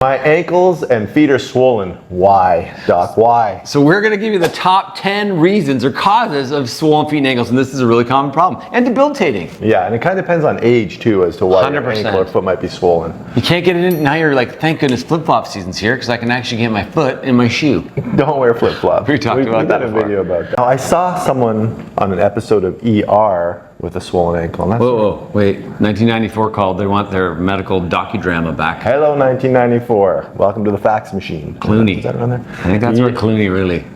My ankles and feet are swollen. Why, Doc? Why? So we're going to give you the top 10 reasons or causes of swollen feet and ankles, and this is a really common problem. And debilitating. Yeah, and it kind of depends on age too as to why your 100%. ankle or foot might be swollen. You can't get it in. Now you're like, thank goodness flip-flop season's here because I can actually get my foot in my shoe. Don't wear flip-flops. We talked about that did a before. video about that. Now, I saw someone on an episode of ER with a swollen ankle. And that's Whoa, wait. 1994 called. They want their medical docudrama back. Hello, 1994. Welcome to the fax machine. Clooney. Is that on there? I think that's where Clooney really.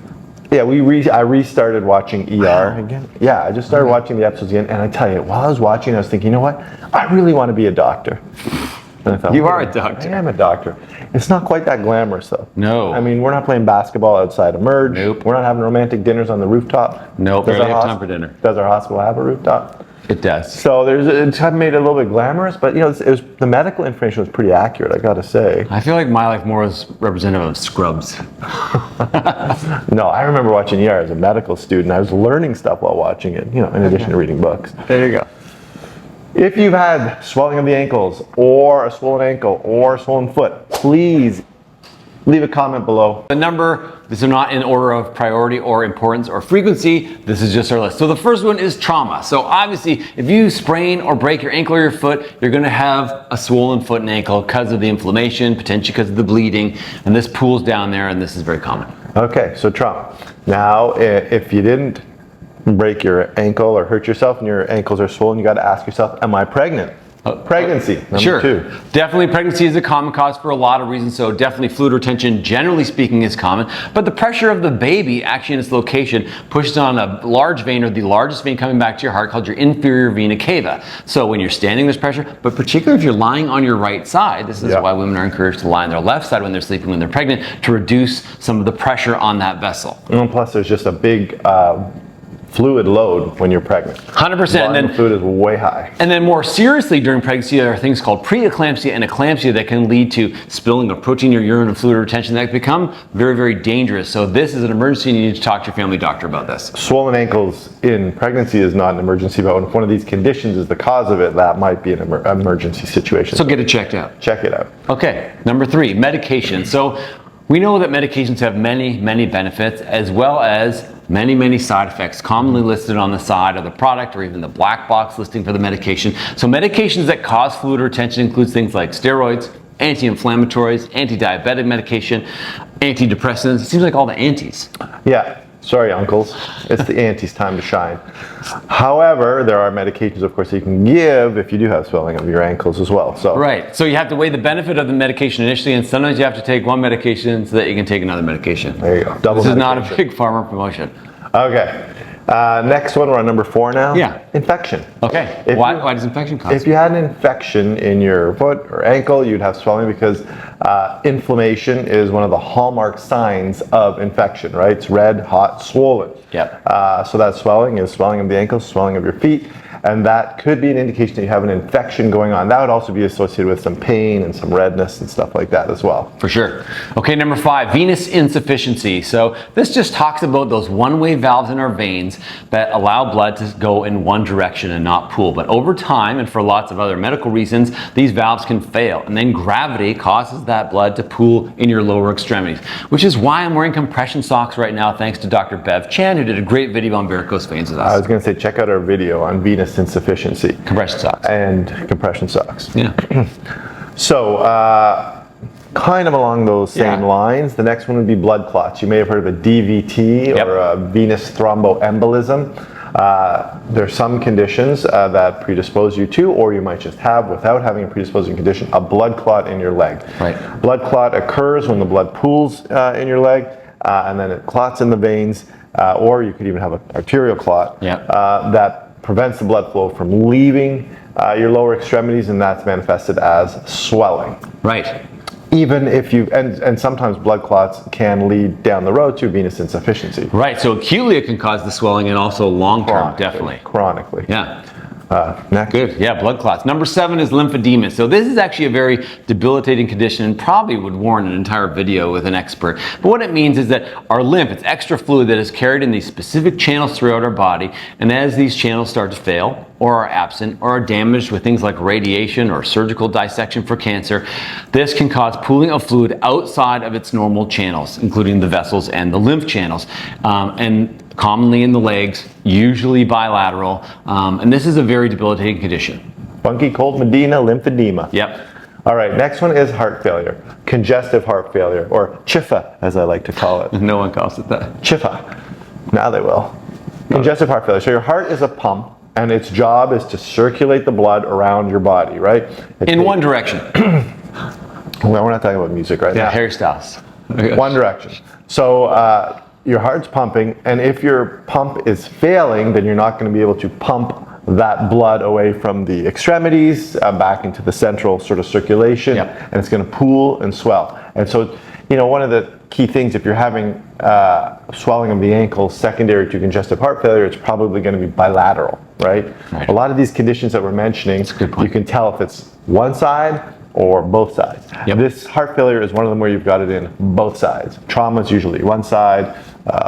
Yeah, I restarted watching ER again. Yeah, I just started watching the episodes again, and I tell you, while I was watching, I was thinking, you know what? I really want to be a doctor. And I thought, You are a doctor. I am a doctor. It's not quite that glamorous, though. No. I mean, we're not playing basketball outside of Merge. Nope. We're not having romantic dinners on the rooftop. Nope, Does barely our have time for dinner. Does our hospital have a rooftop? It does. So it's kind of made it a little bit glamorous, but you know, it was the medical information was pretty accurate, I got to say. I feel like my life more was representative of Scrubs. No, I remember watching ER as a medical student. I was learning stuff while watching it, you know, in addition to reading books. There you go. If you've had swelling of the ankles or a swollen ankle or a swollen foot, please leave a comment below. The number, these are not in order of priority or importance or frequency. This is just our list. So the first one is trauma. So obviously, if you sprain or break your ankle or your foot, you're gonna have a swollen foot and ankle because of the inflammation, potentially because of the bleeding, and this pools down there, and this is very common. Okay, so trauma. Now, if you didn't break your ankle or hurt yourself and your ankles are swollen, you got to ask yourself, am I pregnant? Pregnancy, number 2. Definitely pregnancy is a common cause for a lot of reasons, so definitely fluid retention, generally speaking, is common, but the pressure of the baby actually in its location pushes on a large vein or the largest vein coming back to your heart called your inferior vena cava. So when you're standing, there's pressure, but particularly if you're lying on your right side, this is why women are encouraged to lie on their left side when they're sleeping, when they're pregnant, to reduce some of the pressure on that vessel. And plus there's just a big fluid load when you're pregnant. 100%. And then fluid is way high. And then more seriously during pregnancy, there are things called preeclampsia and eclampsia that can lead to spilling of protein or urine and fluid retention that become very, very dangerous. So this is an emergency and you need to talk to your family doctor about this. Swollen ankles in pregnancy is not an emergency, but if one of these conditions is the cause of it, that might be an emergency situation. So get it checked out. Check it out. Okay, number 3, medication. So we know that medications have many, many benefits as well as many, many side effects commonly listed on the side of the product or even the black box listing for the medication. So medications that cause fluid retention includes things like steroids, anti-inflammatories, anti-diabetic medication, antidepressants. It seems like all the antis. Yeah. Sorry, uncles. It's the auntie's time to shine. However, there are medications, of course, that you can give if you do have swelling of your ankles as well. So right. So you have to weigh the benefit of the medication initially, and sometimes you have to take one medication so that you can take another medication. There you go. Double This is medication. not a big pharma promotion. Okay. Next one, we're on number 4 now. Yeah. Infection. Okay. Why does infection cause? If you had an infection in your foot or ankle, you'd have swelling because inflammation is one of the hallmark signs of infection, right? It's red, hot, swollen. Yep. So that swelling is swelling of the ankles, swelling of your feet, and that could be an indication that you have an infection going on. That would also be associated with some pain and some redness and stuff like that as well. For sure. Okay, number 5, venous insufficiency. So this just talks about those one-way valves in our veins that allow blood to go in one direction and not pool. But over time, and for lots of other medical reasons, these valves can fail. And then gravity causes that blood to pool in your lower extremities, which is why I'm wearing compression socks right now, thanks to Dr. Bev Chan, who did a great video on varicose veins with us. I was going to say, check out our video on venous insufficiency. Compression socks. And compression socks. Yeah. So, kind of along those same lines, the next one would be blood clots. You may have heard of a DVT or a venous thromboembolism. There are some conditions that predispose you to, or you might just have, without having a predisposing condition, a blood clot in your leg. Right. Blood clot occurs when the blood pools in your leg, and then it clots in the veins, or you could even have an arterial clot that prevents the blood flow from leaving your lower extremities, and that's manifested as swelling. Right. Even if you, and sometimes blood clots can lead down the road to venous insufficiency. Right, so acutely it can cause the swelling and also long-term, definitely. Chronically. Yeah. Next. Good. Yeah, blood clots. Number 7 is lymphedema. So this is actually a very debilitating condition and probably would warrant an entire video with an expert. But what it means is that our lymph, it's extra fluid that is carried in these specific channels throughout our body. And as these channels start to fail or are absent or are damaged with things like radiation or surgical dissection for cancer, this can cause pooling of fluid outside of its normal channels, including the vessels and the lymph channels. And commonly in the legs, usually bilateral, and this is a very debilitating condition. Funky cold Medina, lymphedema. Yep. All right, next one is heart failure, congestive heart failure, or CHFA, as I like to call it. No one calls it that. CHFA. Now they will. Congestive heart failure. So your heart is a pump, and its job is to circulate the blood around your body, right? In one direction. Well, we're not talking about music right now. Hairstyles. One direction. So your heart's pumping, and if your pump is failing, then you're not going to be able to pump that blood away from the extremities back into the central sort of circulation, and it's going to pool and swell. And so, you know, one of the key things, if you're having swelling of the ankles secondary to congestive heart failure, it's probably going to be bilateral, right? A lot of these conditions that we're mentioning, you can tell if it's one side or both sides. This heart failure is one of them where you've got it in both sides. Trauma is usually one side.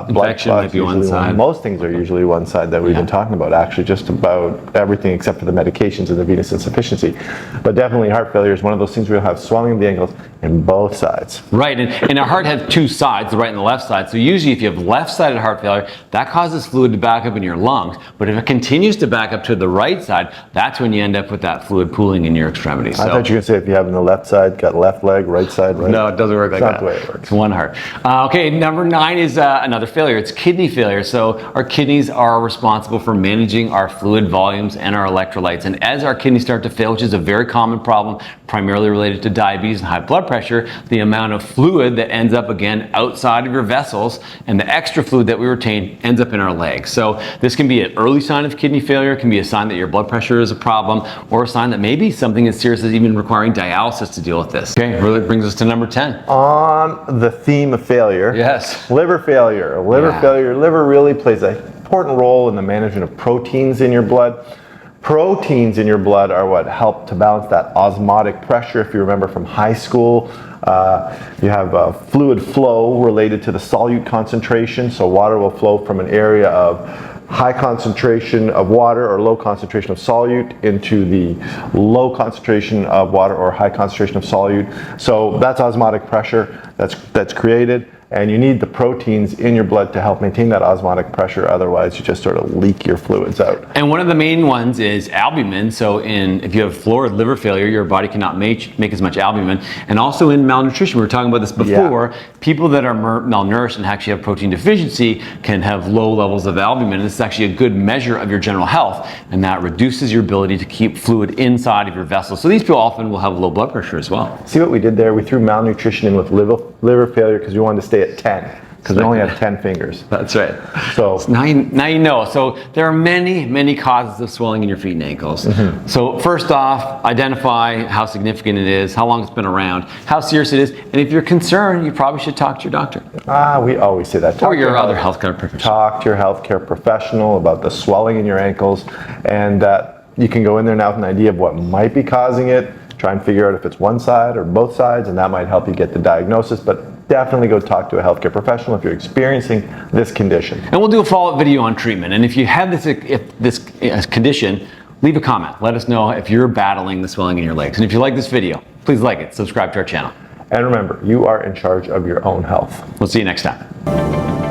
Blood clots usually one side. Most things are usually one side that we've been talking about, actually just about everything except for the medications and the venous insufficiency. But definitely heart failure is one of those things where you'll have swelling of the ankles in both sides. Right, and our heart has two sides, the right and the left side. So usually if you have left-sided heart failure, that causes fluid to back up in your lungs. But if it continues to back up to the right side, that's when you end up with that fluid pooling in your extremities. I thought you were going to say if you have on the left side, got left leg, right side, right? No, it doesn't work like that. That's not the way it works. It's one heart. Okay, number 9 is another failure. It's kidney failure. So our kidneys are responsible for managing our fluid volumes and our electrolytes. And as our kidneys start to fail, which is a very common problem, primarily related to diabetes and high blood pressure, the amount of fluid that ends up again outside of your vessels and the extra fluid that we retain ends up in our legs. So this can be an early sign of kidney failure. It can be a sign that your blood pressure is a problem, or a sign that maybe something as serious as even requiring dialysis to deal with this. Okay, really brings us to number 10. On the theme of failure, liver failure. Liver really plays an important role in the management of proteins in your blood. Proteins in your blood are what help to balance that osmotic pressure. If you remember from high school, you have fluid flow related to the solute concentration. So water will flow from an area of high concentration of water or low concentration of solute into the low concentration of water or high concentration of solute. So that's osmotic pressure that's created. And you need the proteins in your blood to help maintain that osmotic pressure. Otherwise, you just sort of leak your fluids out. And one of the main ones is albumin. So if you have florid liver failure, your body cannot make as much albumin. And also in malnutrition, we were talking about this before, people that are malnourished and actually have protein deficiency can have low levels of albumin. And this is actually a good measure of your general health. And that reduces your ability to keep fluid inside of your vessels. So these people often will have low blood pressure as well. See what we did there? We threw malnutrition in with liver failure because we wanted to stay at 10. Because we only have 10 fingers. That's right. So now you know. So there are many causes of swelling in your feet and ankles. So first off, identify how significant it is, how long it's been around, how serious it is, and if you're concerned, you probably should talk to your doctor. We always say that. Or your other healthcare professional. Talk to your healthcare professional about the swelling in your ankles, and you can go in there now with an idea of what might be causing it. Try and figure out if it's one side or both sides, and that might help you get the diagnosis. But definitely go talk to a healthcare professional if you're experiencing this condition. And we'll do a follow-up video on treatment. And if you have this condition, leave a comment. Let us know if you're battling the swelling in your legs. And if you like this video, please like it, subscribe to our channel. And remember, you are in charge of your own health. We'll see you next time.